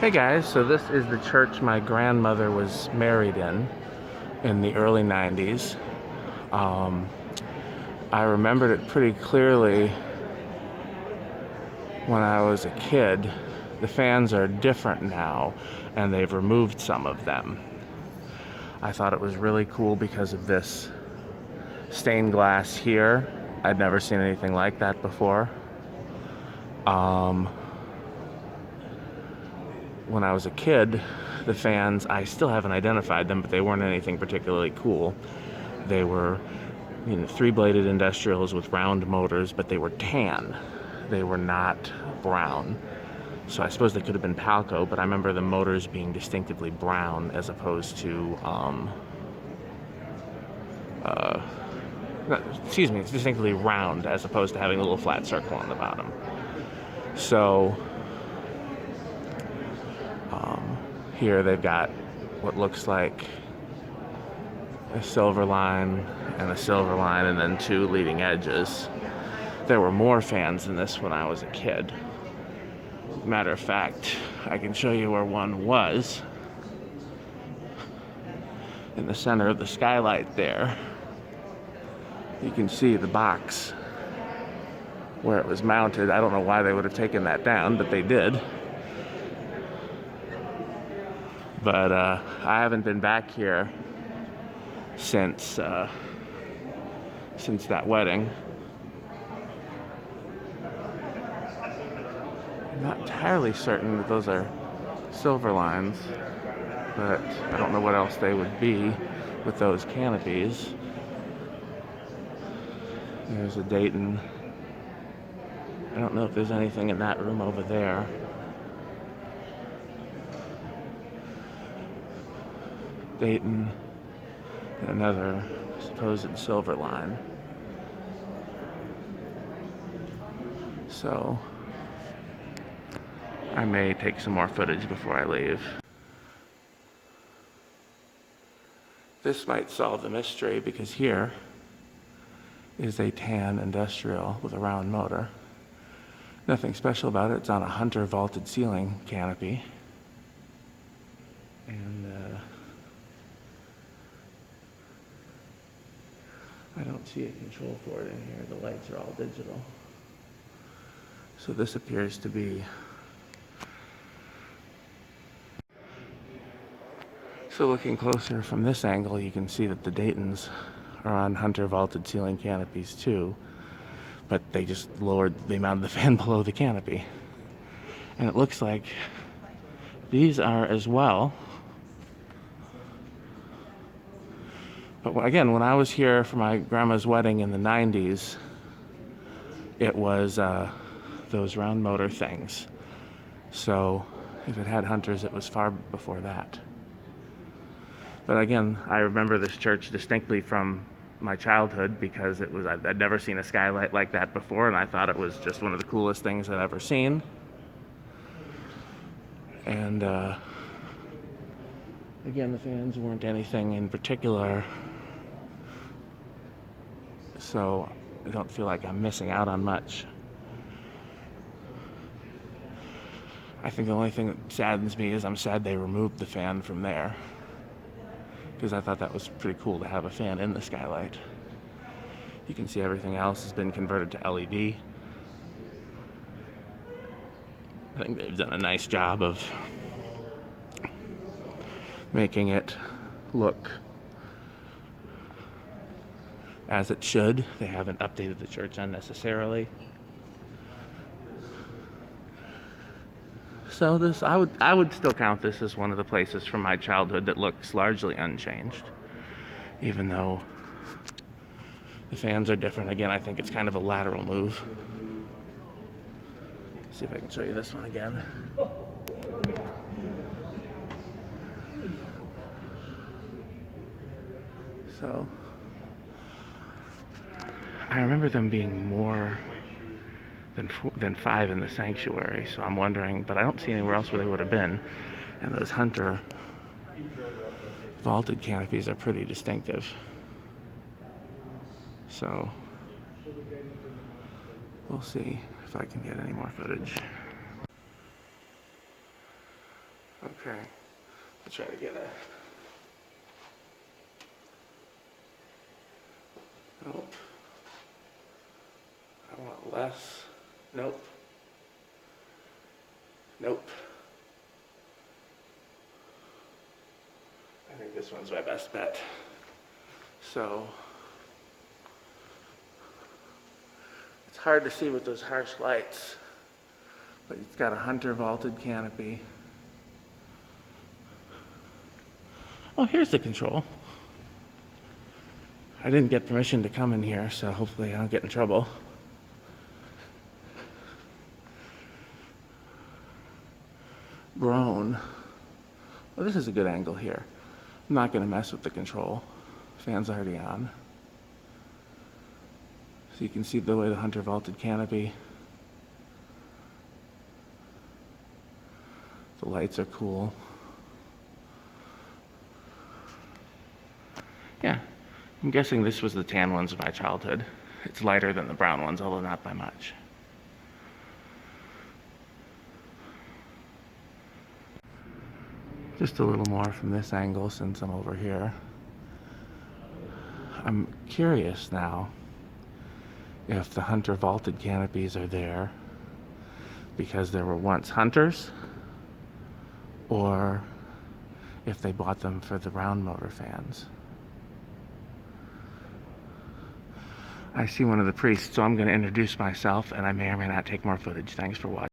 Hey guys, so this is the church my grandmother was married in the early 90s. Um, I remembered it pretty clearly when I was a kid. The fans are different now, and they've removed some of them. I thought it was really cool because of this stained glass here. I'd never seen anything like that before. When I was a kid, the fans, I still haven't identified them, but they weren't anything particularly cool. They were, three-bladed industrials with round motors, but they were tan. They were not brown. So I suppose they could have been Palco, but I remember the motors being distinctively brown as opposed to, it's distinctly round as opposed to having a little flat circle on the bottom. So here they've got what looks like a silver line and a silver line and then two leading edges. There were more fans than this when I was a kid. Matter of fact, I can show you where one was. In the center of the skylight there, you can see the box where it was mounted. I don't know why they would have taken that down, but they did. But I haven't been back here since that wedding. I'm not entirely certain that those are silver lines, but I don't know what else they would be with those canopies. There's a Dayton. I don't know if there's anything in that room over there. Dayton, and another supposed silver line. So I may take some more footage before I leave. This might solve the mystery because here is a tan industrial with a round motor. Nothing special about it. It's on a Hunter vaulted ceiling canopy. And I don't see a control for it in here. The lights are all digital. So this appears to be... So looking closer from this angle, you can see that the Daytons are on Hunter vaulted ceiling canopies too, but they mounted the fan below the canopy. And it looks like these are as well. But again, when I was here for my grandma's wedding in the 90s, it was those round motor things. So if it had Hunters, it was far before that. But again, I remember this church distinctly from my childhood because I'd never seen a skylight like that before, and I thought it was just one of the coolest things I'd ever seen. And again, the fans weren't anything in particular, so I don't feel like I'm missing out on much. I think the only thing that saddens me is I'm sad they removed the fan from there, because I thought that was pretty cool to have a fan in the skylight. You can see everything else has been converted to LED. I think they've done a nice job of making it look as it should. They haven't updated the church unnecessarily. So this, I would still count this as one of the places from my childhood that looks largely unchanged, even though the fans are different. Again, I think it's kind of a lateral move. Let's see if I can show you this one again. So I remember them being more than 5 in the sanctuary, so I'm wondering, but I don't see anywhere else where they would have been. And those Hunter vaulted canopies are pretty distinctive. So we'll see if I can get any more footage. Okay, I'll try to get a... Nope. I want less. Nope. Nope. I think this one's my best bet. So, it's hard to see with those harsh lights, but it's got a hunter vaulted canopy. Oh, here's the control. I didn't get permission to come in here, so hopefully I don't get in trouble. Broan. Well, this is a good angle here. I'm not going to mess with the control. Fan's already on. So you can see the way the hunter vaulted canopy. The lights are cool. Yeah, I'm guessing this was the tan ones of my childhood. It's lighter than the brown ones, although not by much. Just a little more from this angle since I'm over here. I'm curious now if the hunter vaulted canopies are there because there were once hunters, or if they bought them for the round motor fans. I see one of the priests, so I'm going to introduce myself, and I may or may not take more footage. Thanks for watching.